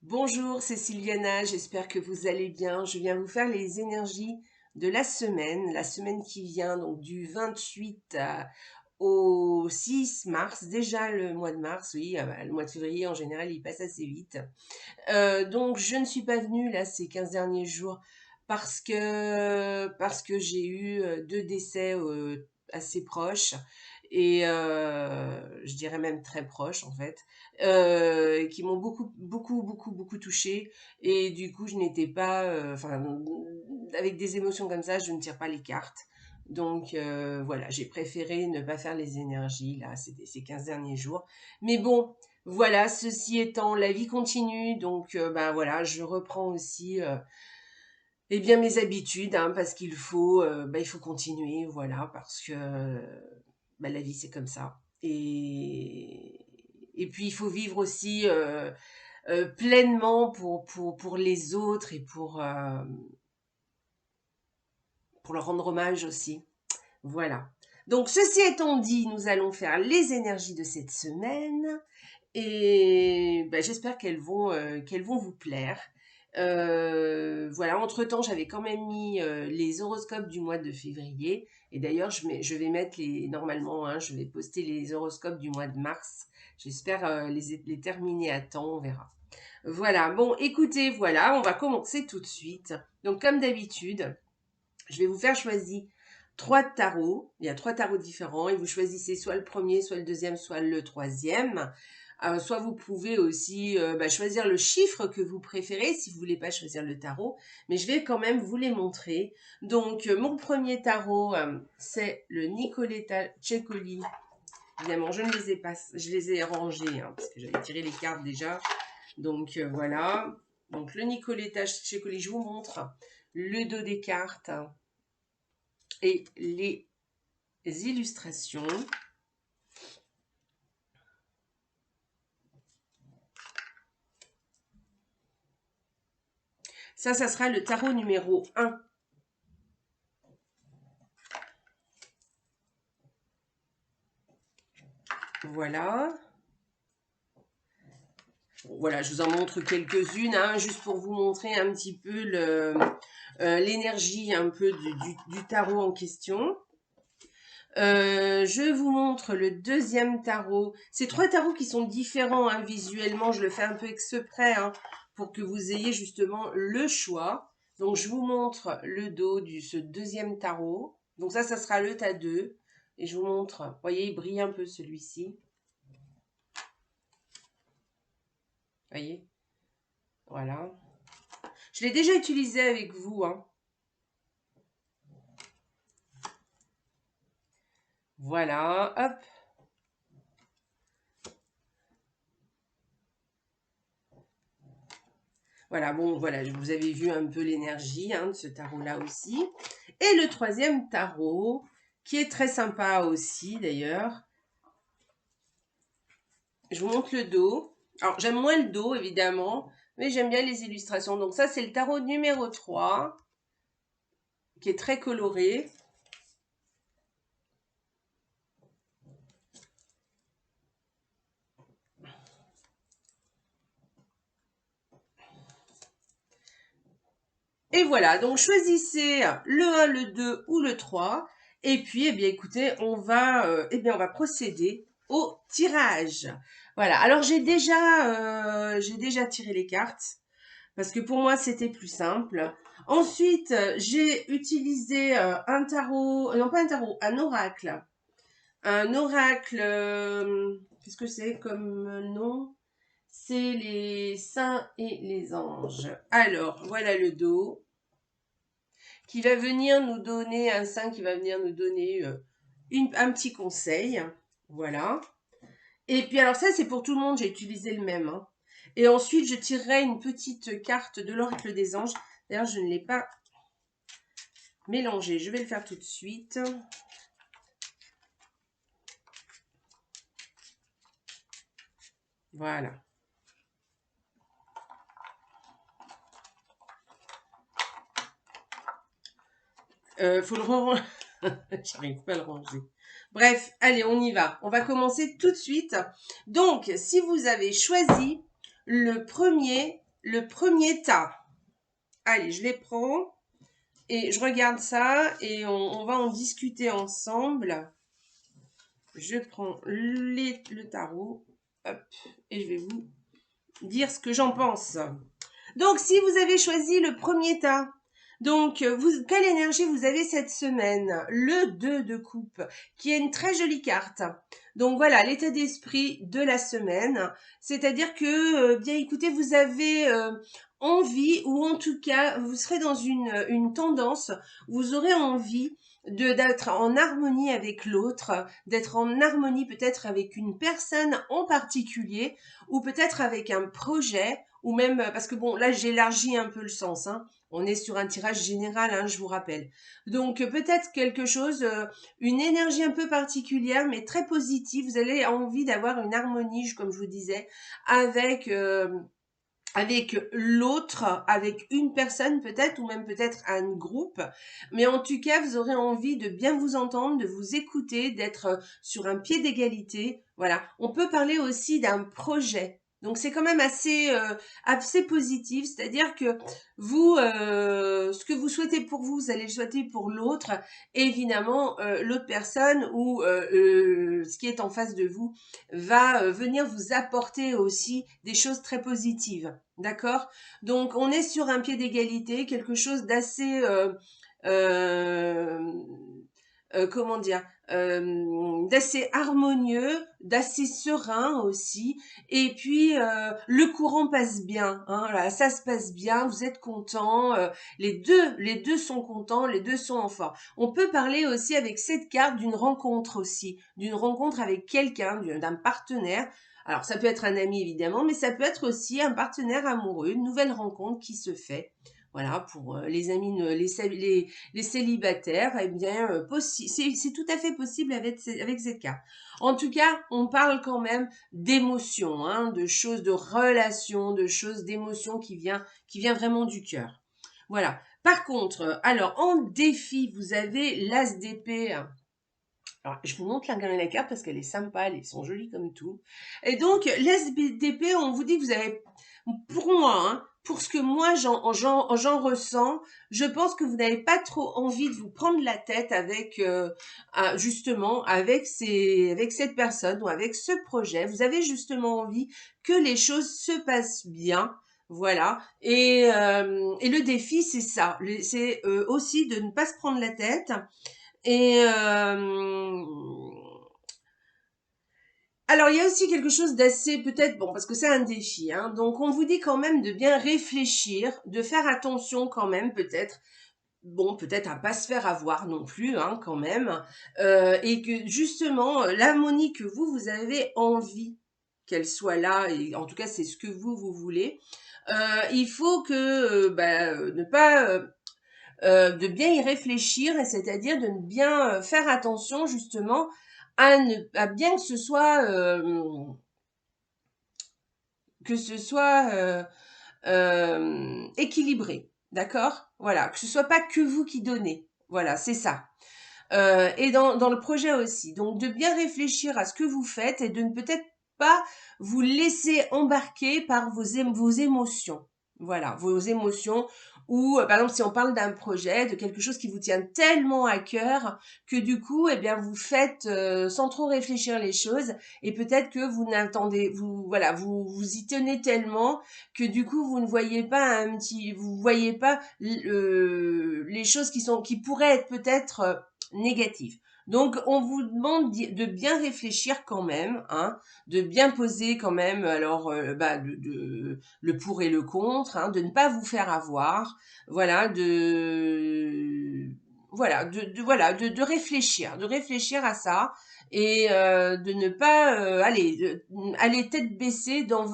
Bonjour, c'est Sylviana, j'espère que vous allez bien. Je viens vous faire les énergies de la semaine qui vient, donc du 28 au 6 mars. Déjà le mois de mars, oui, le mois de février en général il passe assez vite. Donc je ne suis pas venue là ces 15 derniers jours parce que j'ai eu deux décès assez proches et je dirais même très proches en fait, qui m'ont beaucoup touchée. Et du coup je n'étais pas, enfin avec des émotions comme ça je ne tire pas les cartes. Donc voilà, j'ai préféré ne pas faire les énergies là ces 15 derniers jours. Mais bon, voilà, ceci étant, la vie continue, donc ben voilà, je reprends aussi eh bien mes habitudes, hein, parce il faut continuer, voilà, parce que ben, la vie c'est comme ça. Et puis il faut vivre aussi pleinement pour les autres et pour leur rendre hommage aussi. Voilà. Donc ceci étant dit, nous allons faire les énergies de cette semaine. Et bah, j'espère qu'elles vont vous plaire. Voilà, entre-temps, j'avais quand même mis les horoscopes du mois de février. Et d'ailleurs, je vais mettre normalement, hein, je vais poster les horoscopes du mois de mars. J'espère les terminer à temps, on verra. Voilà, bon, écoutez, voilà, on va commencer tout de suite. Donc, comme d'habitude, je vais vous faire choisir trois tarots. Il y a trois tarots différents et vous choisissez soit le premier, soit le deuxième, soit le troisième. Soit vous pouvez aussi choisir le chiffre que vous préférez si vous voulez pas choisir le tarot, mais je vais quand même vous les montrer. Donc mon premier tarot, c'est le Nicoletta Cecoli. Évidemment, je ne les ai pas, je les ai rangés parce que j'avais tiré les cartes déjà. Donc voilà. Donc le Nicoletta Cecoli, je vous montre le dos des cartes et les illustrations. Ça sera le tarot numéro 1. Voilà. Voilà, je vous en montre quelques-unes, hein, juste pour vous montrer un petit peu l'énergie un peu du tarot en question. Je vous montre le deuxième tarot. Ces trois tarots qui sont différents hein, visuellement, je le fais un peu exprès hein, pour que vous ayez justement le choix. Donc je vous montre le dos de ce deuxième tarot. Donc ça sera le tas 2. Et je vous montre, vous voyez, il brille un peu celui-ci. Vous voyez? Voilà. Je l'ai déjà utilisé avec vous, hein. Voilà, hop. Voilà, bon, voilà, vous avez vu un peu l'énergie hein, de ce tarot-là aussi. Et le troisième tarot, qui est très sympa aussi d'ailleurs. Je vous montre le dos. Alors, j'aime moins le dos, évidemment, mais j'aime bien les illustrations. Donc ça, c'est le tarot numéro 3, qui est très coloré. Et voilà, donc choisissez le 1, le 2 ou le 3. Et puis, eh bien, écoutez, on va procéder au tirage. Voilà, alors j'ai déjà tiré les cartes parce que pour moi, c'était plus simple. Ensuite, j'ai utilisé un tarot, non pas un tarot, un oracle. Un oracle, qu'est-ce que c'est comme nom? C'est les saints et les anges. Alors, voilà le dos qui va venir nous donner, un saint qui va venir nous donner un petit conseil. Voilà. Et puis alors ça, c'est pour tout le monde, j'ai utilisé le même. Hein. Et ensuite, je tirerai une petite carte de l'oracle des anges. D'ailleurs, je ne l'ai pas mélangé. Je vais le faire tout de suite. Voilà. Faut le ranger. J'arrive pas à le ranger. Bref, allez, on y va. On va commencer tout de suite. Donc, si vous avez choisi le premier le premier tas. Allez, je les prends et je regarde ça et on va en discuter ensemble. Je prends le tarot, hop, et je vais vous dire ce que j'en pense. Donc, si vous avez choisi le premier tas, donc, quelle énergie vous avez cette semaine? Le 2 de coupe, qui est une très jolie carte. Donc voilà, l'état d'esprit de la semaine. C'est-à-dire que, bien écoutez, vous avez envie, ou en tout cas, vous serez dans une tendance, vous aurez envie d'être en harmonie avec l'autre, d'être en harmonie peut-être avec une personne en particulier, ou peut-être avec un projet, ou même, parce que bon, là j'élargis un peu le sens, hein. On est sur un tirage général, hein, je vous rappelle. Donc peut-être quelque chose, une énergie un peu particulière, mais très positive. Vous avez envie d'avoir une harmonie, comme je vous disais, avec avec l'autre, avec une personne peut-être, ou même peut-être un groupe. Mais en tout cas, vous aurez envie de bien vous entendre, de vous écouter, d'être sur un pied d'égalité. Voilà. On peut parler aussi d'un projet. Donc c'est quand même assez positif, c'est-à-dire que vous, ce que vous souhaitez pour vous, vous allez le souhaiter pour l'autre, et évidemment l'autre personne ou ce qui est en face de vous va venir vous apporter aussi des choses très positives. D'accord? Donc, on est sur un pied d'égalité, quelque chose d'assez, euh, comment dire, d'assez harmonieux, d'assez serein aussi. Et puis, le courant passe bien. Hein, voilà, ça se passe bien, vous êtes contents. Les deux sont contents, les deux sont en forme. On peut parler aussi avec cette carte d'une rencontre aussi, d'une rencontre avec quelqu'un, d'un partenaire. Alors, ça peut être un ami évidemment, mais ça peut être aussi un partenaire amoureux, une nouvelle rencontre qui se fait. Voilà, pour les amis, les célibataires, eh bien, c'est tout à fait possible avec cette carte. En tout cas, on parle quand même d'émotions, hein, de choses, de relations, de choses, d'émotions qui vient vraiment du cœur. Voilà. Par contre, alors, en défi, vous avez l'as d'épée. Alors, je vous montre la carte parce qu'elle est sympa, elles sont jolies comme tout. Et donc, l'SBDP, on vous dit que vous avez, pour moi, hein, pour ce que moi j'en ressens, je pense que vous n'avez pas trop envie de vous prendre la tête avec, justement, avec cette personne ou avec ce projet. Vous avez justement envie que les choses se passent bien. Voilà. Et le défi, c'est ça. C'est aussi de ne pas se prendre la tête et alors, il y a aussi quelque chose d'assez peut-être, bon, parce que c'est un défi, hein, donc on vous dit quand même de bien réfléchir, de faire attention quand même peut-être, bon, peut-être à pas se faire avoir non plus, hein, quand même, et que justement, l'harmonie que vous avez envie qu'elle soit là, et en tout cas c'est ce que vous voulez, il faut que, ne pas... de bien y réfléchir, et c'est-à-dire de bien faire attention justement à bien que ce soit équilibré, d'accord? Voilà, que ce soit pas que vous qui donnez. Voilà, c'est ça. Et dans le projet aussi. Donc de bien réfléchir à ce que vous faites et de ne peut-être pas vous laisser embarquer par vos émotions. Voilà, vos émotions. Ou par exemple, si on parle d'un projet, de quelque chose qui vous tient tellement à cœur que du coup, eh bien, vous faites sans trop réfléchir les choses, et peut-être que vous y tenez tellement que du coup, vous ne voyez pas vous voyez pas les choses qui pourraient être peut-être négative. Donc, on vous demande de bien réfléchir quand même, hein, de bien poser quand même, alors, le pour et le contre, hein, de ne pas vous faire avoir, voilà, de réfléchir à ça et de ne pas aller tête baissée dans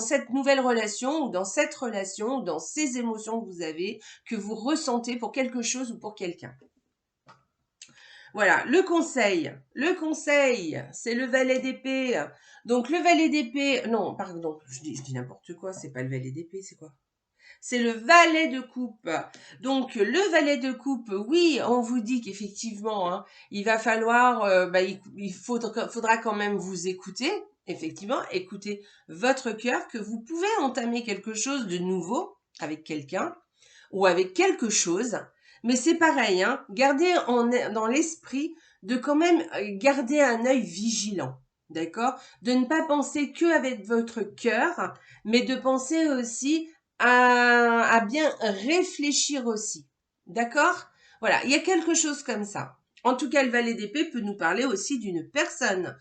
cette nouvelle relation ou dans cette relation ou dans ces émotions que vous avez, que vous ressentez pour quelque chose ou pour quelqu'un. Voilà, le conseil, c'est le valet d'épée. Donc le valet d'épée, non, pardon, je dis n'importe quoi, c'est pas le valet d'épée, c'est quoi? C'est le valet de coupe. Donc le valet de coupe, oui, on vous dit qu'effectivement, hein, il va falloir, il faudra quand même vous écouter, effectivement, écoutez votre cœur, que vous pouvez entamer quelque chose de nouveau avec quelqu'un ou avec quelque chose. Mais c'est pareil, hein, gardez dans l'esprit de quand même garder un œil vigilant. D'accord? De ne pas penser que avec votre cœur, mais de penser aussi à bien réfléchir aussi. D'accord? Voilà, il y a quelque chose comme ça. En tout cas, le valet d'épée peut nous parler aussi d'une personne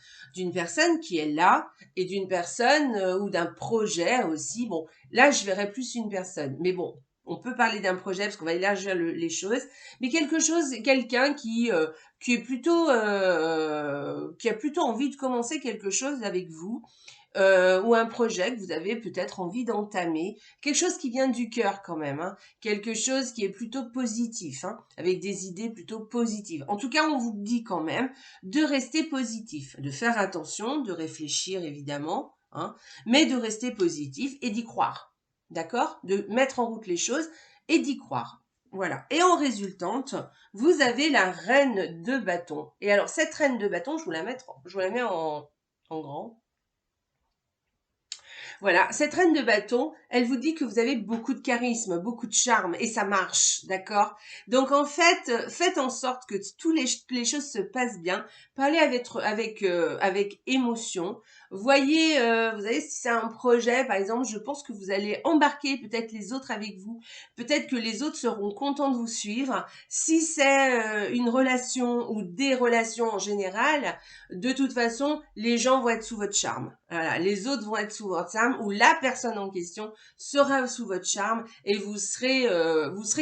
qui est là et d'une personne ou d'un projet aussi. Bon, là, je verrais plus une personne, mais bon, on peut parler d'un projet parce qu'on va élargir les choses, mais quelqu'un qui est plutôt qui a plutôt envie de commencer quelque chose avec vous, ou un projet que vous avez peut-être envie d'entamer, quelque chose qui vient du cœur quand même, hein, quelque chose qui est plutôt positif, hein, avec des idées plutôt positives. En tout cas, on vous dit quand même de rester positif, de faire attention, de réfléchir évidemment, hein, mais de rester positif et d'y croire. D'accord? De mettre en route les choses et d'y croire. Voilà. Et en résultante, vous avez la reine de bâton. Et alors, cette reine de bâton, je vous la mets en grand. Voilà, cette reine de bâton, elle vous dit que vous avez beaucoup de charisme, beaucoup de charme, et ça marche, d'accord? Donc en fait, faites en sorte que les choses se passent bien. Parlez avec émotion. Voyez, vous savez, si c'est un projet, par exemple, je pense que vous allez embarquer peut-être les autres avec vous. Peut-être que les autres seront contents de vous suivre. Si c'est une relation ou des relations en général, de toute façon, les gens vont être sous votre charme. Voilà, les autres vont être sous votre charme ou la personne en question sera sous votre charme et vous serez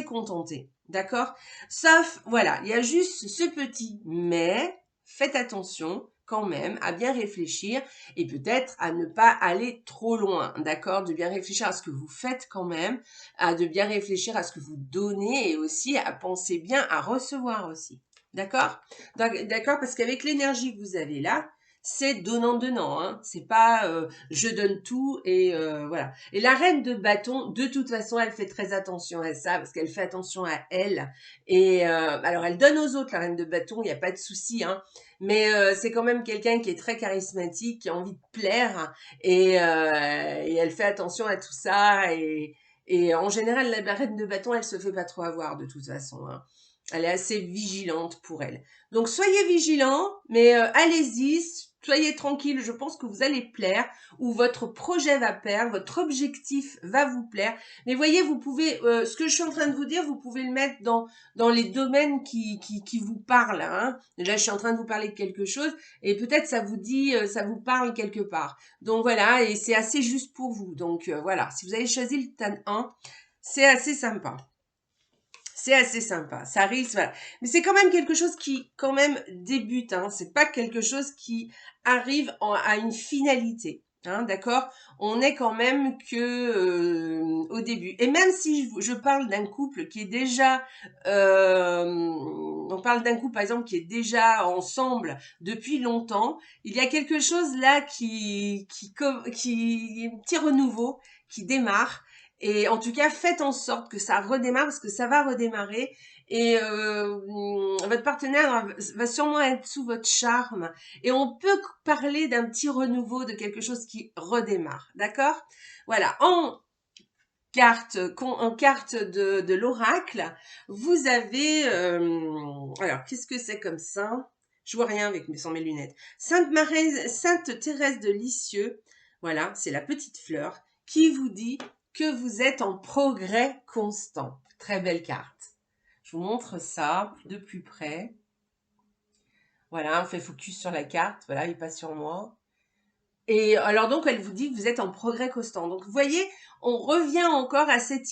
contenté. D'accord? Sauf, voilà, il y a juste ce petit mais, faites attention quand même à bien réfléchir et peut-être à ne pas aller trop loin, d'accord? De bien réfléchir à ce que vous faites quand même, de bien réfléchir à ce que vous donnez et aussi à penser bien à recevoir aussi. D'accord? D'accord, parce qu'avec l'énergie que vous avez là, c'est donnant-donnant, hein. C'est pas je donne tout et voilà. Et la reine de bâton, de toute façon, elle fait très attention à ça parce qu'elle fait attention à elle. Et alors, elle donne aux autres, la reine de bâton, il n'y a pas de souci, hein. Mais c'est quand même quelqu'un qui est très charismatique, qui a envie de plaire et elle fait attention à tout ça. Et en général, la reine de bâton, elle se fait pas trop avoir de toute façon, hein. Elle est assez vigilante pour elle. Donc soyez vigilants, mais allez-y, soyez tranquille, je pense que vous allez plaire, ou votre projet va plaire, votre objectif va vous plaire. Mais voyez, vous pouvez, ce que je suis en train de vous dire, vous pouvez le mettre dans les domaines qui vous parlent, hein. Là, je suis en train de vous parler de quelque chose, et peut-être ça vous dit, ça vous parle quelque part. Donc voilà, et c'est assez juste pour vous. Donc voilà, si vous avez choisi le tan 1, c'est assez sympa. C'est assez sympa, ça risque, voilà. Mais c'est quand même quelque chose qui, quand même, débute, hein. C'est pas quelque chose qui arrive à une finalité, hein, d'accord? On est quand même que au début. Et même si je parle d'un couple qui est déjà, on parle d'un couple, par exemple, qui est déjà ensemble depuis longtemps, il y a quelque chose là un petit renouveau, qui démarre. Et en tout cas, faites en sorte que ça redémarre parce que ça va redémarrer et votre partenaire va sûrement être sous votre charme et on peut parler d'un petit renouveau, de quelque chose qui redémarre, d'accord? Voilà, en carte de l'oracle, vous avez alors qu'est-ce que c'est comme ça? Je vois rien sans mes lunettes. Sainte Thérèse de Lisieux, voilà, c'est la petite fleur qui vous dit que vous êtes en progrès constant. Très belle carte. Je vous montre ça de plus près. Voilà, on fait focus sur la carte. Voilà, il passe sur moi. Et alors donc, elle vous dit que vous êtes en progrès constant. Donc, vous voyez, on revient encore à cette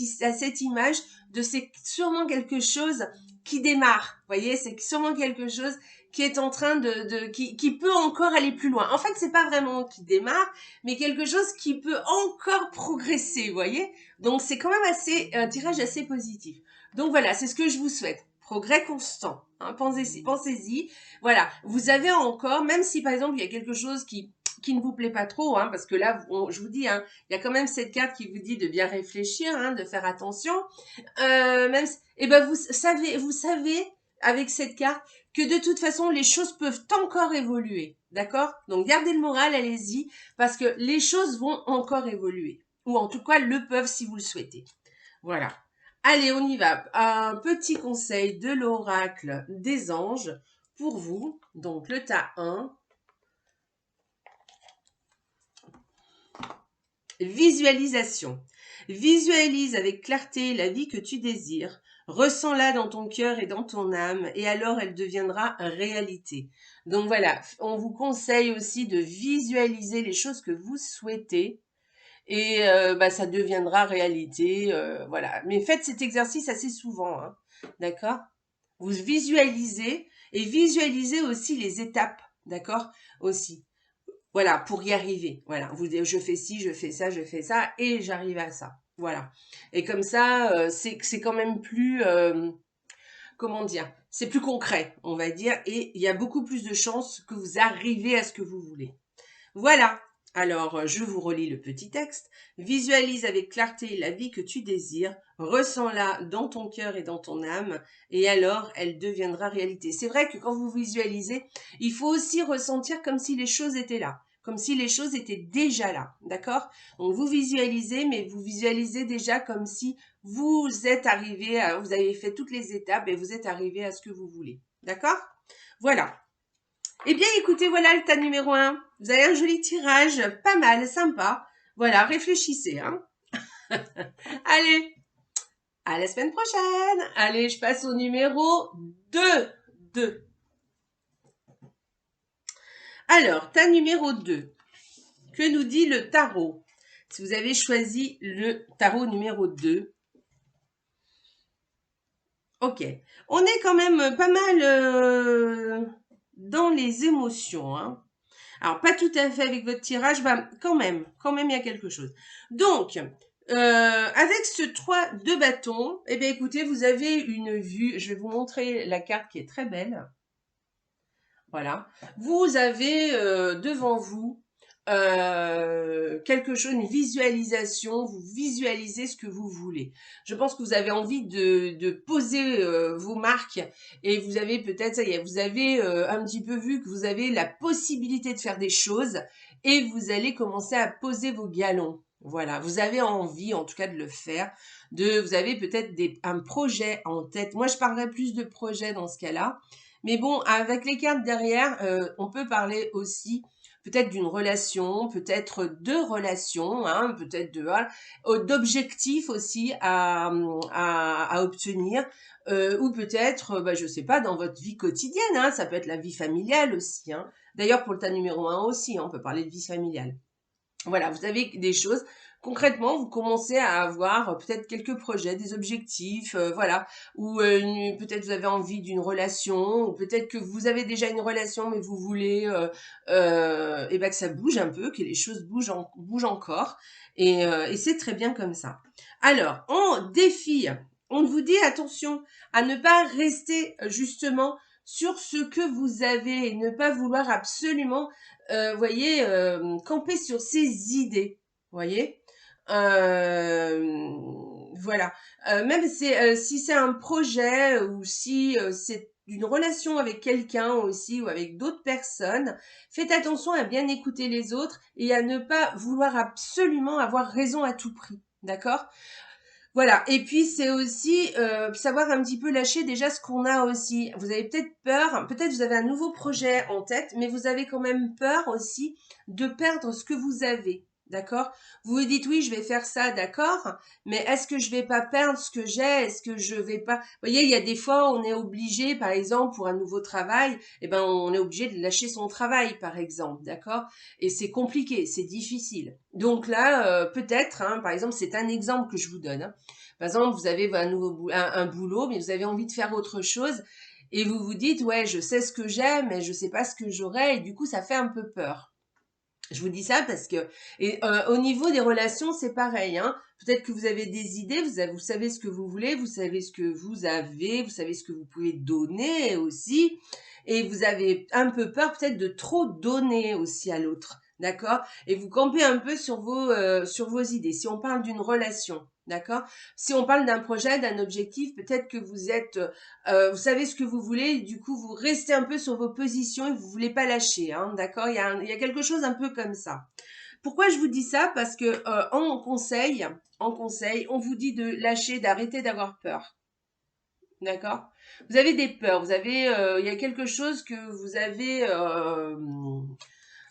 image de c'est sûrement quelque chose qui démarre. Vous voyez, c'est sûrement quelque chose qui est en train qui peut encore aller plus loin. En fait, c'est pas vraiment qui démarre, mais quelque chose qui peut encore progresser, vous voyez. Donc, c'est quand même un tirage assez positif. Donc voilà, c'est ce que je vous souhaite. Progrès constant. Hein, pensez-y. Voilà, vous avez encore, même si par exemple il y a quelque chose qui ne vous plaît pas trop, hein, parce que là, je vous dis, hein, il y a quand même cette carte qui vous dit de bien réfléchir, hein, de faire attention. Même, et ben vous savez, avec cette carte que de toute façon, les choses peuvent encore évoluer. D'accord? Donc, gardez le moral, allez-y, parce que les choses vont encore évoluer. Ou en tout cas, le peuvent si vous le souhaitez. Voilà. Allez, on y va. Un petit conseil de l'oracle des anges pour vous. Donc, le tas 1. Visualisation. Visualise avec clarté la vie que tu désires. Ressens-la dans ton cœur et dans ton âme, et alors elle deviendra réalité. Donc voilà, on vous conseille aussi de visualiser les choses que vous souhaitez, et ça deviendra réalité. Voilà. Mais faites cet exercice assez souvent, hein, d'accord? Vous visualisez, et visualisez aussi les étapes, d'accord? Aussi. Voilà, pour y arriver. Voilà, vous dites, je fais ci, je fais ça, et j'arrive à ça. Voilà. Et comme ça, c'est quand même plus, comment dire, c'est plus concret, on va dire, et il y a beaucoup plus de chances que vous arrivez à ce que vous voulez. Voilà. Alors, je vous relis le petit texte. Visualise avec clarté la vie que tu désires, ressens-la dans ton cœur et dans ton âme, et alors elle deviendra réalité. C'est vrai que quand vous visualisez, il faut aussi ressentir comme si les choses étaient là, comme si les choses étaient déjà là, d'accord? Donc vous visualisez, mais vous visualisez déjà comme si vous êtes arrivé, vous avez fait toutes les étapes et vous êtes arrivé à ce que vous voulez, d'accord? Voilà. Eh bien, écoutez, voilà le tas numéro 1. Vous avez un joli tirage, pas mal, sympa. Voilà, réfléchissez, hein. Allez, à la semaine prochaine. Allez, je passe au numéro 2. 2. Alors, tas numéro 2. Que nous dit le tarot? Si vous avez choisi le tarot numéro 2. Ok. On est quand même pas mal dans les émotions, hein. Alors, pas tout à fait avec votre tirage, quand même, il y a quelque chose. Donc, avec ce 3 de bâton, eh bien, écoutez, vous avez une vue. Je vais vous montrer la carte qui est très belle. Voilà. Vous avez devant vous quelque chose, une visualisation. Vous visualisez ce que vous voulez. Je pense que vous avez envie de poser vos marques, et vous avez peut-être, ça y est, vous avez un petit peu vu que vous avez la possibilité de faire des choses, et vous allez commencer à poser vos galons. Voilà, vous avez envie en tout cas de le faire. Vous avez peut-être un projet en tête. Moi, je parlerai plus de projet dans ce cas-là. Mais bon, avec les cartes derrière, on peut parler aussi peut-être d'une relation, peut-être de relations, hein, peut-être d'objectifs aussi à obtenir, ou peut-être, je sais pas, dans votre vie quotidienne, hein, ça peut être la vie familiale aussi, hein. D'ailleurs, pour le tas numéro 1 aussi, hein, on peut parler de vie familiale. Voilà, vous avez des choses. Concrètement, vous commencez à avoir peut-être quelques projets, des objectifs, voilà. Ou peut-être vous avez envie d'une relation, ou peut-être que vous avez déjà une relation, mais vous voulez que ça bouge un peu, que les choses bougent encore. Et c'est très bien comme ça. Alors, en défi, on vous dit attention à ne pas rester justement sur ce que vous avez et ne pas vouloir absolument voyez, camper sur ses idées, voyez. Voilà. Même si c'est un projet, ou si c'est une relation avec quelqu'un aussi, ou avec d'autres personnes, faites attention à bien écouter les autres et à ne pas vouloir absolument avoir raison à tout prix. D'accord? Voilà, et puis c'est aussi savoir un petit peu lâcher déjà ce qu'on a aussi. Vous avez peut-être peur, peut-être vous avez un nouveau projet en tête, mais vous avez quand même peur aussi de perdre ce que vous avez. D'accord? Vous vous dites oui, je vais faire ça, d'accord, mais est-ce que je vais pas perdre ce que j'ai? Est-ce que je vais pas... Vous voyez, il y a des fois, on est obligé, par exemple, pour un nouveau travail, on est obligé de lâcher son travail, par exemple, d'accord? Et c'est compliqué, c'est difficile. Donc là, peut-être, hein, par exemple, c'est un exemple que je vous donne, hein. Par exemple, vous avez un boulot, mais vous avez envie de faire autre chose, et vous vous dites, ouais, je sais ce que j'aime, mais je sais pas ce que j'aurai, et du coup, ça fait un peu peur. Je vous dis ça parce que, au niveau des relations, c'est pareil, hein. Peut-être que vous avez des idées, vous savez ce que vous voulez, vous savez ce que vous avez, vous savez ce que vous pouvez donner aussi, et vous avez un peu peur peut-être de trop donner aussi à l'autre. d'accord? Et vous campez un peu sur vos idées. Si on parle d'une relation, d'accord? Si on parle d'un projet, d'un objectif, peut-être que vous savez ce que vous voulez, et du coup, vous restez un peu sur vos positions et vous voulez pas lâcher, hein, d'accord? Il y a quelque chose un peu comme ça. Pourquoi je vous dis ça? Parce que en conseil, on vous dit de lâcher, d'arrêter d'avoir peur. D'accord? Vous avez des peurs, il y a quelque chose que vous avez,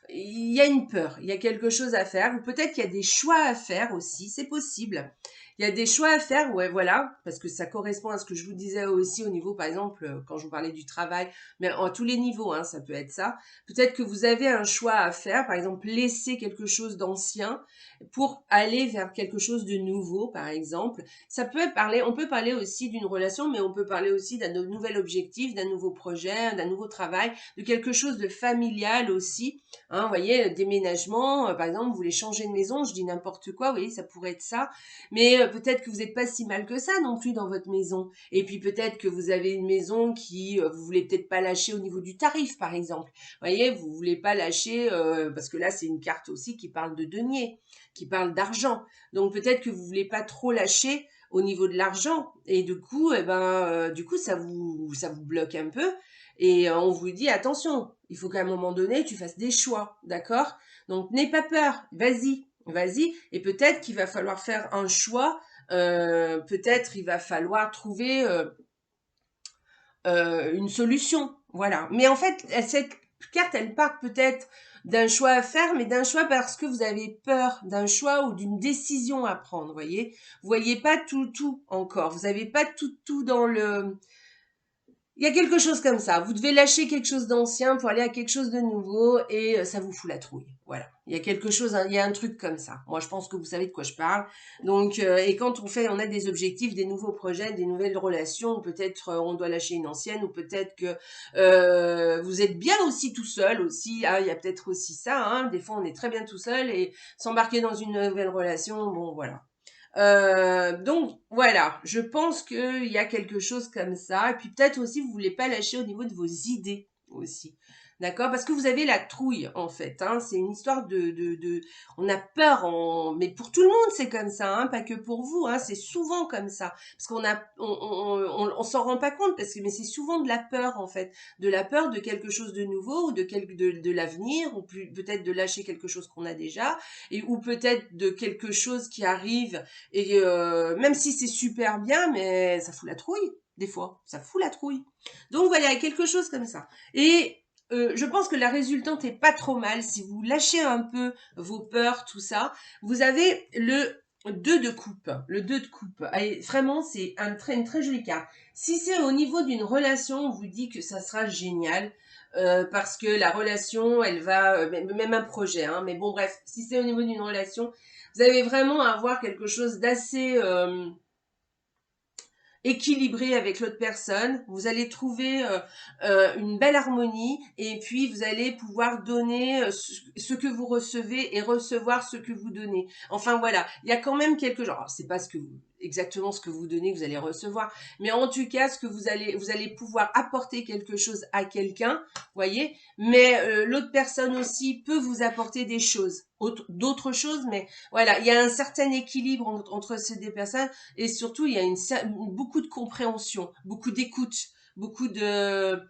il y a une peur, il y a quelque chose à faire, ou peut-être qu'il y a des choix à faire aussi, c'est possible. Il y a des choix à faire, ouais, voilà, parce que ça correspond à ce que je vous disais aussi au niveau, par exemple, quand je vous parlais du travail, mais à tous les niveaux, hein, ça peut être ça. Peut-être que vous avez un choix à faire, par exemple, laisser quelque chose d'ancien pour aller vers quelque chose de nouveau, par exemple. On peut parler aussi d'une relation, mais on peut parler aussi d'un nouvel objectif, d'un nouveau projet, d'un nouveau travail, de quelque chose de familial aussi. Hein, vous voyez, déménagement, par exemple, vous voulez changer de maison, je dis n'importe quoi, vous voyez, ça pourrait être ça. Mais peut-être que vous n'êtes pas si mal que ça non plus dans votre maison. Et puis peut-être que vous avez une maison qui, vous voulez peut-être pas lâcher au niveau du tarif, par exemple. Vous voyez, vous voulez pas lâcher, parce que là, c'est une carte aussi qui parle de denier, qui parle d'argent. Donc peut-être que vous voulez pas trop lâcher au niveau de l'argent. Et du coup, ça vous bloque un peu. Et on vous dit, attention, il faut qu'à un moment donné, tu fasses des choix, d'accord? Donc, n'aie pas peur, vas-y, vas-y. Et peut-être qu'il va falloir faire un choix, peut-être il va falloir trouver une solution, voilà. Mais en fait, cette carte, elle part peut-être d'un choix à faire, mais d'un choix parce que vous avez peur, d'un choix ou d'une décision à prendre, voyez? Vous voyez pas tout encore, vous avez pas tout dans le il y a quelque chose comme ça. Vous devez lâcher quelque chose d'ancien pour aller à quelque chose de nouveau et ça vous fout la trouille. Voilà. Il y a quelque chose, il y a un truc comme ça. Moi, je pense que vous savez de quoi je parle. Donc, et quand on a des objectifs, des nouveaux projets, des nouvelles relations, peut-être on doit lâcher une ancienne, ou peut-être que vous êtes bien aussi tout seul aussi. Ah, il y a peut-être aussi ça. Hein. Des fois, on est très bien tout seul et s'embarquer dans une nouvelle relation, bon, voilà. Donc voilà, je pense qu'il y a quelque chose comme ça. Et puis peut-être aussi, vous voulez pas lâcher au niveau de vos idées aussi. D'accord? Parce que vous avez la trouille, en fait. Hein. C'est une histoire on a peur, mais pour tout le monde, c'est comme ça, hein, pas que pour vous. Hein. C'est souvent comme ça. Parce on s'en rend pas compte, mais c'est souvent de la peur, en fait. De la peur de quelque chose de nouveau, ou de l'avenir, ou peut-être de lâcher quelque chose qu'on a déjà, ou peut-être de quelque chose qui arrive et même si c'est super bien, mais ça fout la trouille, des fois. Ça fout la trouille. Donc voilà, il y a quelque chose comme ça. Et je pense que la résultante est pas trop mal. Si vous lâchez un peu vos peurs, tout ça, vous avez le 2 de coupe. Le 2 de coupe. Et vraiment, c'est une très jolie carte. Si c'est au niveau d'une relation, on vous dit que ça sera génial. Parce que la relation, elle va, même un projet, hein, mais bon bref, si c'est au niveau d'une relation, vous allez vraiment avoir quelque chose d'assez équilibré avec l'autre personne. Vous allez trouver une belle harmonie et puis vous allez pouvoir donner ce que vous recevez et recevoir ce que vous donnez. Enfin voilà, il y a quand même quelque chose. Alors, c'est pas exactement ce que vous donnez que vous allez recevoir, mais en tout cas, vous allez pouvoir apporter quelque chose à quelqu'un, voyez. Mais l'autre personne aussi peut vous apporter des choses, d'autres choses, mais voilà, il y a un certain équilibre entre ces deux personnes et surtout il y a beaucoup de compréhension, beaucoup d'écoute, beaucoup de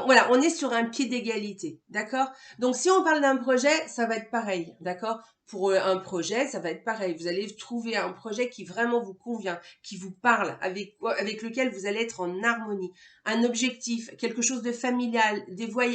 voilà, on est sur un pied d'égalité, d'accord? Donc si on parle d'un projet, ça va être pareil, d'accord? Pour un projet, ça va être pareil. Vous allez trouver un projet qui vraiment vous convient, qui vous parle, avec lequel vous allez être en harmonie. Un objectif, quelque chose de familial,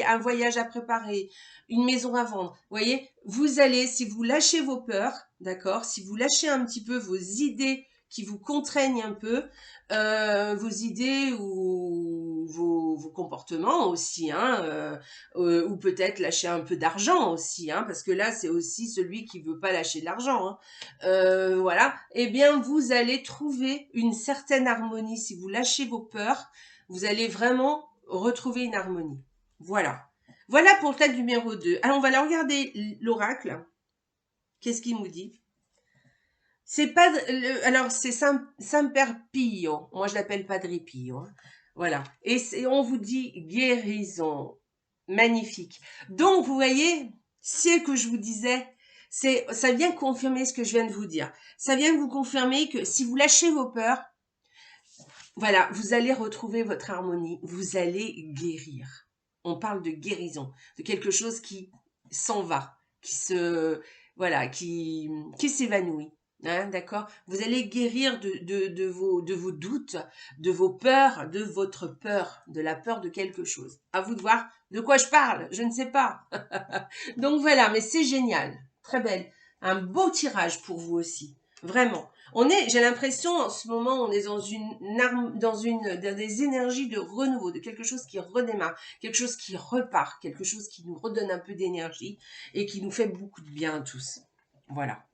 un voyage à préparer, une maison à vendre. Vous voyez, vous allez, si vous lâchez vos peurs, d'accord, si vous lâchez un petit peu vos idées qui vous contraignent un peu, vos idées ou vos comportements aussi, hein, ou peut-être lâcher un peu d'argent aussi, hein, parce que là c'est aussi celui qui veut pas lâcher de l'argent, hein. Voilà, eh bien vous allez trouver une certaine harmonie si vous lâchez vos peurs, vous allez vraiment retrouver une harmonie. Voilà. Voilà pour le tas numéro 2. Alors, on va la regarder l'oracle. Qu'est-ce qu'il nous dit? C'est pas... alors, c'est Samper Pio. Moi, je l'appelle Padre Pio. Hein. Voilà. Et on vous dit guérison. Magnifique. Donc, vous voyez, ce que je vous disais, ça vient confirmer ce que je viens de vous dire. Ça vient vous confirmer que si vous lâchez vos peurs, voilà, vous allez retrouver votre harmonie, vous allez guérir. On parle de guérison, de quelque chose qui s'en va, voilà, qui s'évanouit. Hein, d'accord? Vous allez guérir de vos doutes, de vos peurs, de votre peur, de la peur de quelque chose. À vous de voir de quoi je parle, je ne sais pas. Donc voilà, mais c'est génial, très belle. Un beau tirage pour vous aussi, vraiment. J'ai l'impression en ce moment, on est dans des énergies de renouveau, de quelque chose qui redémarre, quelque chose qui repart, quelque chose qui nous redonne un peu d'énergie et qui nous fait beaucoup de bien à tous. Voilà.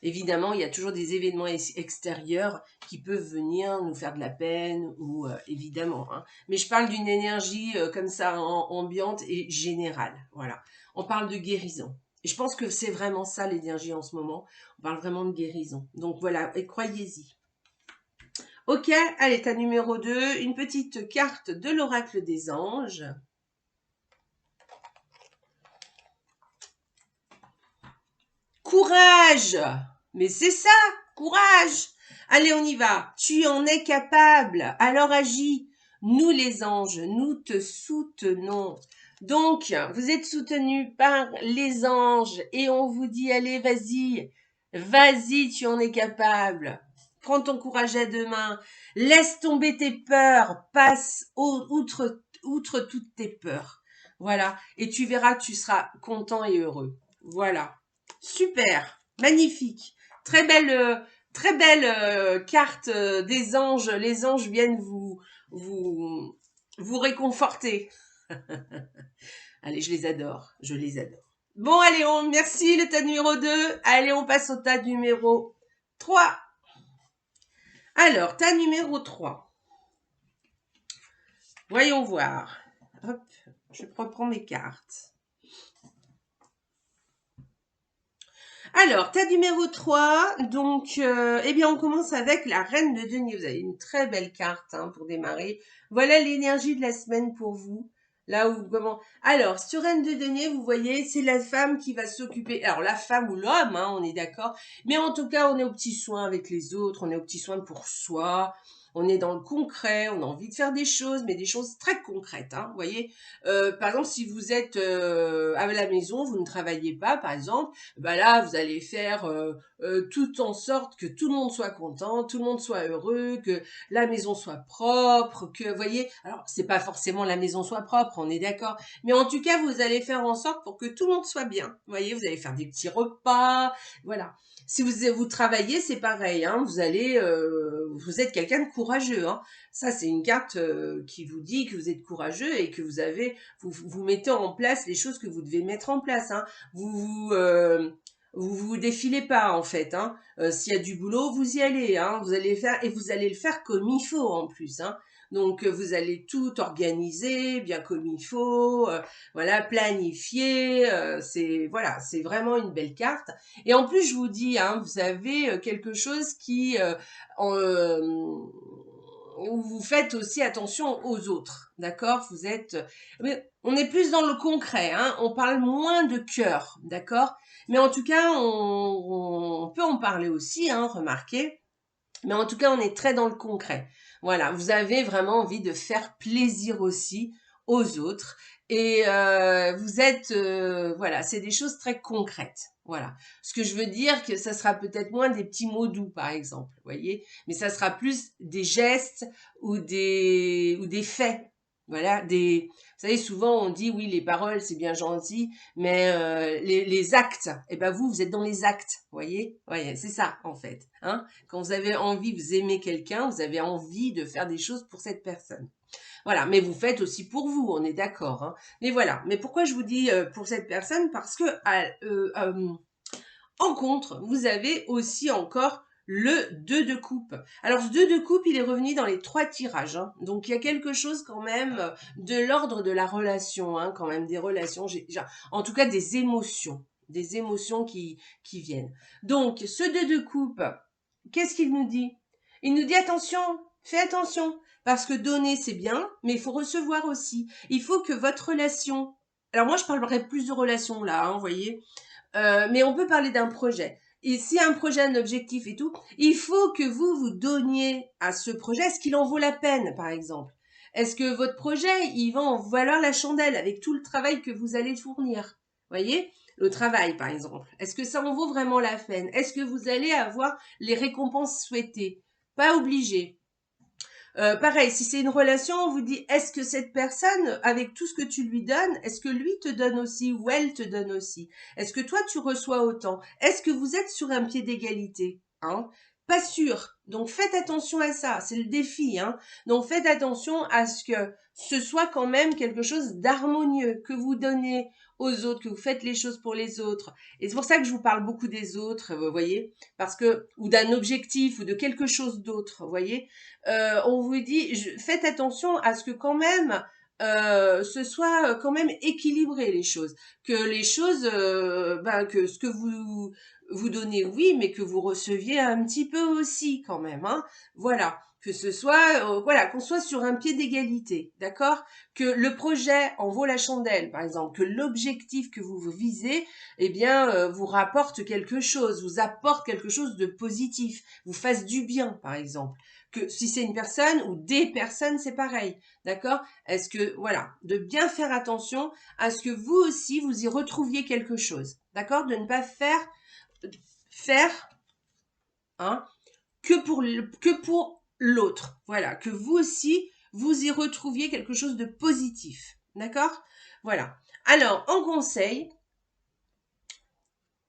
Évidemment, il y a toujours des événements extérieurs qui peuvent venir nous faire de la peine, ou évidemment. Hein. Mais je parle d'une énergie comme ça, ambiante et générale. Voilà. On parle de guérison. Et je pense que c'est vraiment ça l'énergie en ce moment. On parle vraiment de guérison. Donc voilà, et croyez-y. Ok, allez, ta numéro 2, une petite carte de l'oracle des anges. Courage! Mais c'est ça, courage! Allez, on y va. Tu en es capable. Alors agis. Nous les anges, nous te soutenons. Donc, vous êtes soutenus par les anges et on vous dit, allez, vas-y. Vas-y, tu en es capable. Prends ton courage à deux mains. Laisse tomber tes peurs. Passe outre toutes tes peurs. Voilà. Et tu verras que tu seras content et heureux. Voilà. Super. Magnifique. Très belle carte des anges. Les anges viennent vous réconforter. Allez, je les adore. Je les adore. Bon, allez, merci le tas numéro 2. Allez, on passe au tas numéro 3. Alors, tas numéro 3. Voyons voir. Hop, je reprends mes cartes. Alors, tas numéro 3, donc, eh bien, on commence avec la Reine de Denier. Vous avez une très belle carte hein, pour démarrer. Voilà l'énergie de la semaine pour vous. Là où, comment... Alors, sur Reine de Denier, vous voyez, c'est la femme qui va s'occuper... Alors, la femme ou l'homme, hein, on est d'accord. Mais en tout cas, on est aux petits soins avec les autres, on est aux petits soins pour soi. On est dans le concret, on a envie de faire des choses, mais des choses très concrètes, hein, vous voyez. Par exemple, si vous êtes à la maison, vous ne travaillez pas, par exemple, bah là, vous allez faire tout en sorte que tout le monde soit content, tout le monde soit heureux, que la maison soit propre, que, vous voyez, alors, c'est pas forcément la maison soit propre, on est d'accord, mais en tout cas, vous allez faire en sorte pour que tout le monde soit bien, vous voyez, vous allez faire des petits repas, voilà. Si vous travaillez, c'est pareil, hein, vous êtes quelqu'un de courageux, hein. Ça, c'est une carte qui vous dit que vous êtes courageux et que vous mettez en place les choses que vous devez mettre en place, hein. Vous défilez pas en fait, hein. S'il y a du boulot, vous y allez, hein. Vous allez faire et vous allez le faire comme il faut en plus, hein. Donc vous allez tout organiser bien comme il faut, voilà, planifier. C'est vraiment une belle carte. Et en plus, je vous dis, hein, vous avez quelque chose où vous faites aussi attention aux autres, d'accord? On est plus dans le concret, hein. On parle moins de cœur, d'accord? Mais en tout cas, on peut en parler aussi, hein, remarquez. Mais en tout cas, on est très dans le concret. Voilà, vous avez vraiment envie de faire plaisir aussi aux autres. Et voilà, c'est des choses très concrètes. Voilà. Ce que je veux dire, que ça sera peut-être moins des petits mots doux, par exemple, vous voyez, mais ça sera plus des gestes ou des faits. Voilà, vous savez, souvent on dit oui, les paroles c'est bien gentil, mais les actes, eh ben vous êtes dans les actes, vous voyez, ouais, c'est ça en fait. Hein. Quand vous avez envie, vous aimez quelqu'un, vous avez envie de faire des choses pour cette personne. Voilà, mais vous faites aussi pour vous, on est d'accord. Hein. Mais voilà, mais pourquoi je vous dis pour cette personne? Parce que en contre, vous avez aussi encore le 2 de coupe. Alors, ce 2 de coupe, il est revenu dans les 3 tirages. Hein. Donc, il y a quelque chose quand même de l'ordre de la relation, hein, quand même, des relations, en tout cas des émotions qui viennent. Donc, ce 2 de coupe, qu'est-ce qu'il nous dit? Il nous dit attention, fais attention, parce que donner, c'est bien, mais il faut recevoir aussi. Il faut que votre relation alors moi je parlerai plus de relations là, hein, vous voyez. Mais on peut parler d'un projet. Et si un projet, un objectif et tout, il faut que vous vous donniez à ce projet, est-ce qu'il en vaut la peine, par exemple? Est-ce que votre projet, il va en valoir la chandelle avec tout le travail que vous allez fournir? Voyez? Le travail, par exemple. Est-ce que ça en vaut vraiment la peine? Est-ce que vous allez avoir les récompenses souhaitées? Pas obligé. Pareil, si c'est une relation, on vous dit, est-ce que cette personne, avec tout ce que tu lui donnes, est-ce que lui te donne aussi ou elle te donne aussi? Est-ce que toi, tu reçois autant? Est-ce que vous êtes sur un pied d'égalité? Hein? Pas sûr. Donc faites attention à ça, c'est le défi. Hein? Donc faites attention à ce que ce soit quand même quelque chose d'harmonieux, que vous donnez aux autres, que vous faites les choses pour les autres. Et c'est pour ça que je vous parle beaucoup des autres, vous voyez, parce que, ou d'un objectif, ou de quelque chose d'autre, vous voyez. On vous dit, faites attention à ce que quand même ce soit quand même équilibré les choses, que les choses, que ce que vous donnez, oui, mais que vous receviez un petit peu aussi quand même, hein. Voilà, que ce soit, voilà, qu'on soit sur un pied d'égalité, d'accord? Que le projet en vaut la chandelle, par exemple, que l'objectif que vous visez, eh bien, vous rapporte quelque chose, vous apporte quelque chose de positif, vous fasse du bien, par exemple. Que si c'est une personne ou des personnes, c'est pareil, d'accord? Est-ce que, voilà, de bien faire attention à ce que vous aussi, vous y retrouviez quelque chose, d'accord? De ne pas faire, hein, que pour l'autre, voilà, que vous aussi, vous y retrouviez quelque chose de positif, d'accord? Voilà. Alors, en conseil,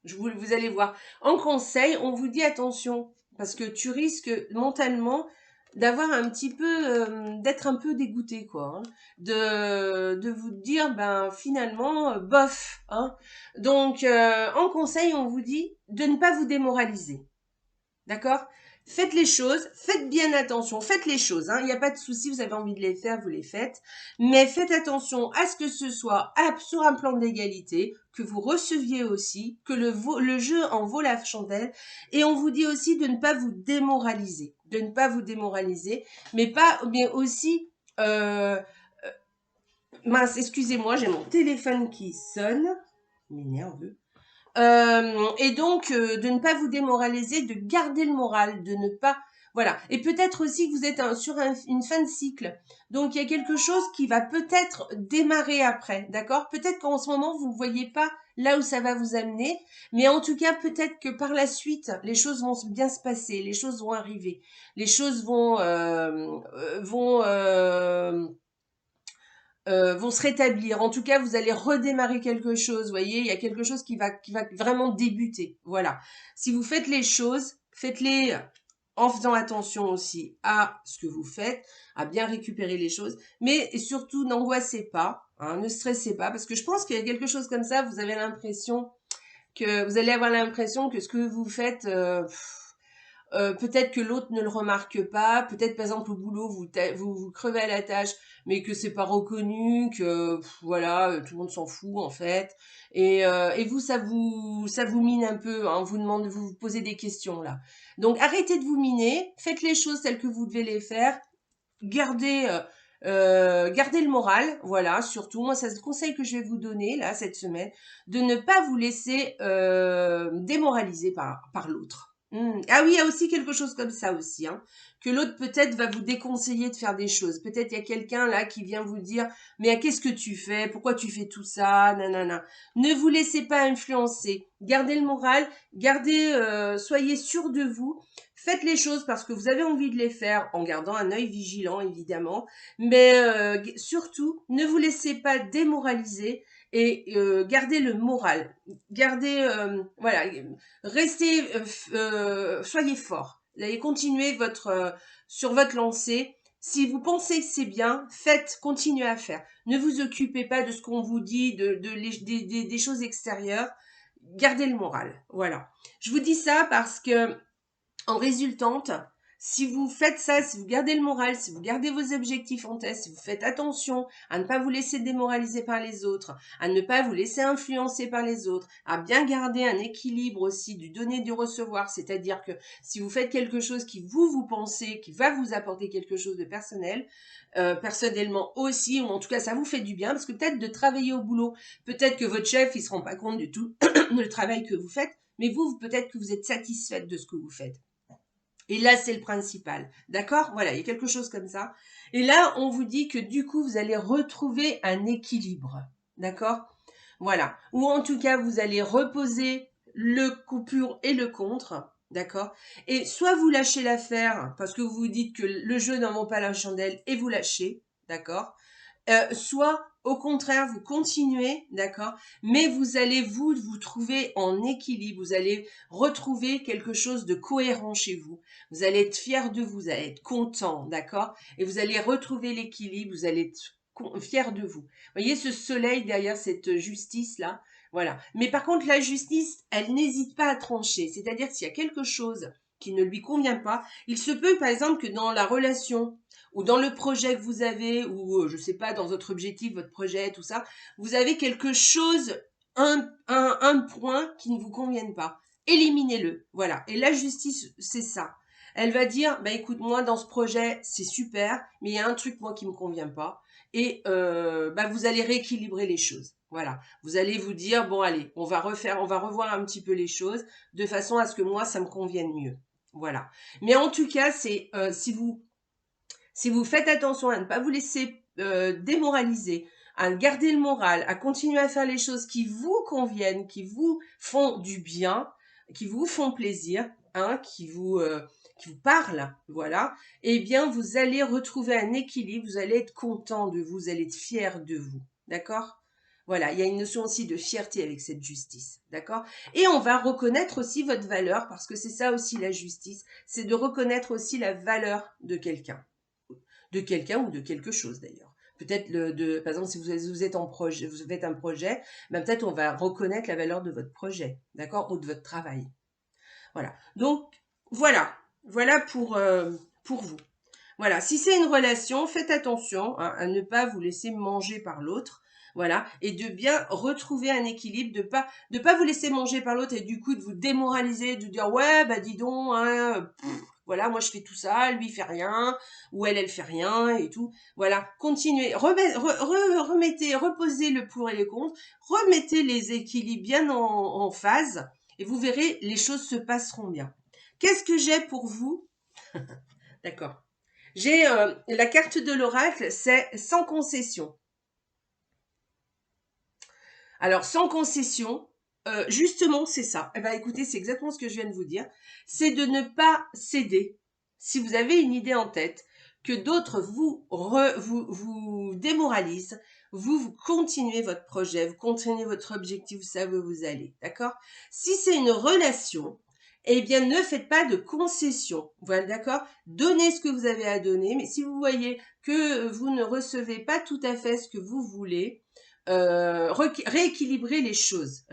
vous allez voir, en conseil, on vous dit attention, parce que tu risques mentalement d'avoir un petit peu, d'être un peu dégoûté, quoi, hein, de vous dire, ben finalement, bof, hein. Donc, en conseil, on vous dit de ne pas vous démoraliser. D'accord? Faites les choses, faites bien attention, faites les choses, hein. Il n'y a pas de souci, vous avez envie de les faire, vous les faites. Mais faites attention à ce que ce soit sur un plan d'égalité, que vous receviez aussi, que le jeu en vaut la chandelle. Et on vous dit aussi de ne pas vous démoraliser. De ne pas vous démoraliser, mais aussi, mince, excusez-moi, j'ai mon téléphone qui sonne. M'énerve. Et donc, de ne pas vous démoraliser, de garder le moral, de ne pas... Voilà. Et peut-être aussi que vous êtes sur une fin de cycle. Donc, il y a quelque chose qui va peut-être démarrer après, d'accord? Peut-être qu'en ce moment, vous ne voyez pas là où ça va vous amener, mais en tout cas, peut-être que par la suite, les choses vont bien se passer, les choses vont arriver, les choses vont se rétablir. En tout cas, vous allez redémarrer quelque chose. Vous voyez, il y a quelque chose qui va vraiment débuter. Voilà. Si vous faites les choses, faites-les en faisant attention aussi à ce que vous faites, à bien récupérer les choses. Mais surtout, n'angoissez pas, hein, ne stressez pas, parce que je pense qu'il y a quelque chose comme ça. Vous avez l'impression que vous allez avoir l'impression que ce que vous faites, peut-être que l'autre ne le remarque pas, peut-être par exemple au boulot vous crevez à la tâche, mais que c'est pas reconnu, que voilà, tout le monde s'en fout en fait, et vous ça vous mine un peu, hein, vous posez des questions là. Donc arrêtez de vous miner, faites les choses telles que vous devez les faire, gardez gardez le moral, voilà, surtout. Moi, c'est le conseil que je vais vous donner là cette semaine, de ne pas vous laisser démoraliser par l'autre. Ah oui, il y a aussi quelque chose comme ça aussi, hein, que l'autre peut-être va vous déconseiller de faire des choses. Peut-être il y a quelqu'un là qui vient vous dire, mais qu'est-ce que tu fais? Pourquoi tu fais tout ça? Nanana. Ne vous laissez pas influencer. Gardez le moral, soyez sûr de vous. Faites les choses parce que vous avez envie de les faire en gardant un œil vigilant, évidemment. Mais surtout, ne vous laissez pas démoraliser et gardez le moral. Gardez, voilà, restez, soyez fort. Allez, continuez sur votre lancée. Si vous pensez que c'est bien, faites, continuez à faire. Ne vous occupez pas de ce qu'on vous dit, des choses extérieures. Gardez le moral. Voilà. Je vous dis ça parce que en résultante, si vous faites ça, si vous gardez le moral, si vous gardez vos objectifs en tête, si vous faites attention à ne pas vous laisser démoraliser par les autres, à ne pas vous laisser influencer par les autres, à bien garder un équilibre aussi du donner et du recevoir, c'est-à-dire que si vous faites quelque chose qui vous pensez, qui va vous apporter quelque chose de personnel, personnellement aussi, ou en tout cas ça vous fait du bien, parce que peut-être de travailler au boulot, peut-être que votre chef il se rend pas compte du tout le travail que vous faites, mais vous peut-être que vous êtes satisfaite de ce que vous faites. Et là, c'est le principal. D'accord? Voilà, il y a quelque chose comme ça. Et là, on vous dit que du coup, vous allez retrouver un équilibre. D'accord? Voilà. Ou en tout cas, vous allez reposer le pour et le contre. D'accord? Et soit vous lâchez l'affaire parce que vous vous dites que le jeu n'en vaut pas la chandelle et vous lâchez. D'accord? Soit au contraire vous continuez, d'accord, mais vous allez vous trouver en équilibre, vous allez retrouver quelque chose de cohérent chez vous, vous allez être fier de vous, vous allez être content, d'accord, et vous allez retrouver l'équilibre, vous allez être fier de vous. Vous voyez ce soleil derrière cette justice là, voilà. Mais par contre la justice, elle n'hésite pas à trancher, c'est-à-dire que s'il y a quelque chose qui ne lui convient pas, il se peut par exemple que dans la relation ou dans le projet que vous avez, ou je sais pas, dans votre objectif, votre projet, tout ça, vous avez quelque chose, un point qui ne vous convienne pas. Éliminez-le. Voilà. Et la justice, c'est ça. Elle va dire, bah écoute, moi dans ce projet, c'est super, mais il y a un truc moi qui me convient pas. Et bah vous allez rééquilibrer les choses. Voilà. Vous allez vous dire, bon allez, on va revoir un petit peu les choses de façon à ce que moi ça me convienne mieux. Voilà. Mais en tout cas, c'est si vous faites attention à ne pas vous laisser démoraliser, à garder le moral, à continuer à faire les choses qui vous conviennent, qui vous font du bien, qui vous font plaisir, hein, qui vous parlent, voilà, eh bien vous allez retrouver un équilibre, vous allez être content de vous allez être fier de vous, d'accord? Voilà, il y a une notion aussi de fierté avec cette justice, d'accord? Et on va reconnaître aussi votre valeur, parce que c'est ça aussi la justice, c'est de reconnaître aussi la valeur de quelqu'un ou de quelque chose d'ailleurs. Peut-être par exemple, si vous êtes en projet, vous faites un projet, ben peut-être on va reconnaître la valeur de votre projet, d'accord, ou de votre travail. Voilà. Donc voilà pour vous. Voilà. Si c'est une relation, faites attention hein, à ne pas vous laisser manger par l'autre. Voilà, et de bien retrouver un équilibre, de pas vous laisser manger par l'autre et du coup de vous démoraliser, de dire ouais bah dis donc, hein, voilà moi je fais tout ça, lui il fait rien ou elle fait rien et tout. Voilà, continuez, remettez, reposez le pour et le contre, remettez les équilibres bien en phase et vous verrez les choses se passeront bien. Qu'est-ce que j'ai pour vous? D'accord. J'ai la carte de l'oracle, c'est sans concession. Alors, sans concession, justement, c'est ça. Eh ben, écoutez, c'est exactement ce que je viens de vous dire. C'est de ne pas céder. Si vous avez une idée en tête, que d'autres vous démoralisent, vous continuez votre projet, vous continuez votre objectif, vous savez où vous allez. D'accord? Si c'est une relation, eh bien, ne faites pas de concessions. Voilà, d'accord? Donnez ce que vous avez à donner, mais si vous voyez que vous ne recevez pas tout à fait ce que vous voulez, rééquilibrer les choses,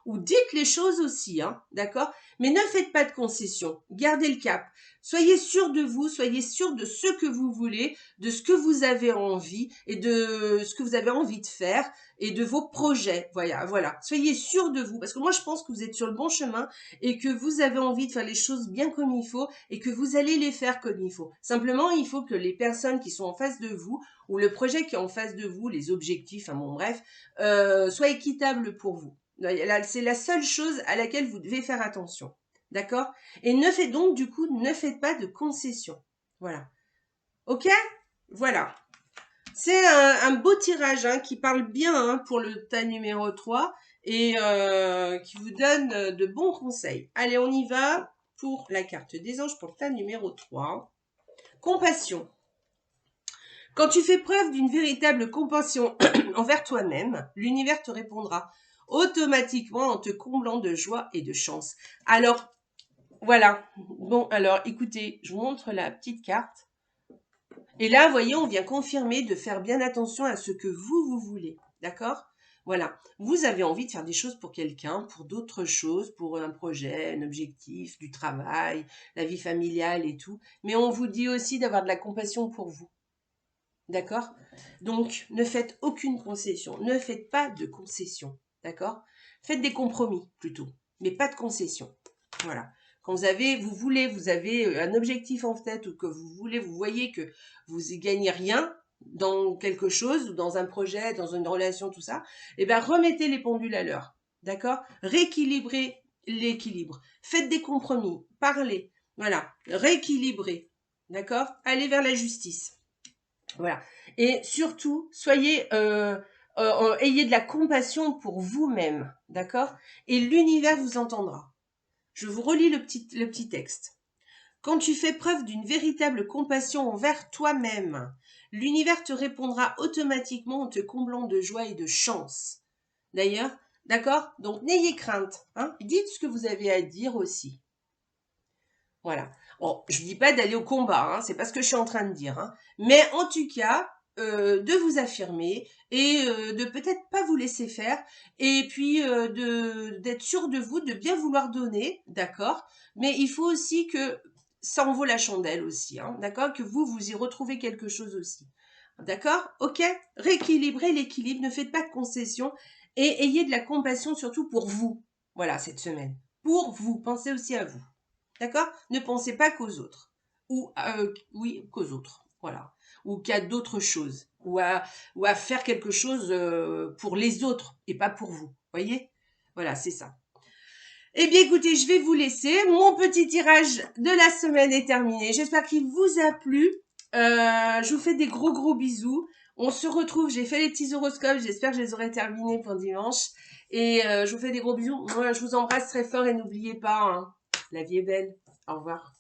ou dites les choses aussi, hein, d'accord? Mais ne faites pas de concessions, gardez le cap. Soyez sûr de vous, soyez sûr de ce que vous voulez, de ce que vous avez envie et de ce que vous avez envie de faire et de vos projets. Voilà. Soyez sûr de vous, parce que moi je pense que vous êtes sur le bon chemin et que vous avez envie de faire les choses bien comme il faut et que vous allez les faire comme il faut. Simplement, il faut que les personnes qui sont en face de vous ou le projet qui est en face de vous, les objectifs, enfin bon bref, soit équitable pour vous. C'est la seule chose à laquelle vous devez faire attention. D'accord? Et ne faites pas de concessions. Voilà. Ok? Voilà. C'est un beau tirage hein, qui parle bien hein, pour le tas numéro 3 et qui vous donne de bons conseils. Allez, on y va pour la carte des anges pour le tas numéro 3. Compassion. Quand tu fais preuve d'une véritable compassion envers toi-même, l'univers te répondra automatiquement en te comblant de joie et de chance. Alors, voilà. Bon, alors, écoutez, je vous montre la petite carte. Et là, vous voyez, on vient confirmer de faire bien attention à ce que vous voulez. D'accord? Voilà, vous avez envie de faire des choses pour quelqu'un, pour d'autres choses, pour un projet, un objectif, du travail, la vie familiale et tout. Mais on vous dit aussi d'avoir de la compassion pour vous. D'accord? Donc, ne faites aucune concession. Ne faites pas de concession. D'accord? Faites des compromis plutôt, mais pas de concession. Voilà. Quand vous avez un objectif en tête ou que vous voyez que vous y gagnez rien dans quelque chose, ou dans un projet, dans une relation, tout ça, eh bien, remettez les pendules à l'heure. D'accord? Rééquilibrez l'équilibre. Faites des compromis. Parlez. Voilà. Rééquilibrez. D'accord? Allez vers la justice. Voilà. Et surtout, ayez de la compassion pour vous-même, d'accord? Et l'univers vous entendra. Je vous relis le petit texte. Quand tu fais preuve d'une véritable compassion envers toi-même, l'univers te répondra automatiquement en te comblant de joie et de chance. D'ailleurs, d'accord? Donc, n'ayez crainte, hein? Dites ce que vous avez à dire aussi. Voilà. Bon, je ne dis pas d'aller au combat, hein, c'est pas ce que je suis en train de dire. Hein. Mais en tout cas, de vous affirmer et de peut-être pas vous laisser faire. Et puis d'être sûr de vous, de bien vouloir donner, d'accord. Mais il faut aussi que ça en vaut la chandelle aussi, hein, d'accord. Que vous y retrouvez quelque chose aussi. D'accord? Ok? Rééquilibrez l'équilibre, ne faites pas de concessions et ayez de la compassion surtout pour vous. Voilà, cette semaine. Pour vous, pensez aussi à vous. D'accord? Ne pensez pas qu'aux autres. Oui, qu'aux autres. Voilà. Ou qu'à d'autres choses. Ou à faire quelque chose pour les autres et pas pour vous. Voyez? Voilà, c'est ça. Eh bien, écoutez, je vais vous laisser. Mon petit tirage de la semaine est terminé. J'espère qu'il vous a plu. Je vous fais des gros bisous. On se retrouve. J'ai fait les petits horoscopes. J'espère que je les aurai terminés pour dimanche. Et je vous fais des gros bisous. Moi, je vous embrasse très fort et n'oubliez pas, hein, la vie est belle. Au revoir.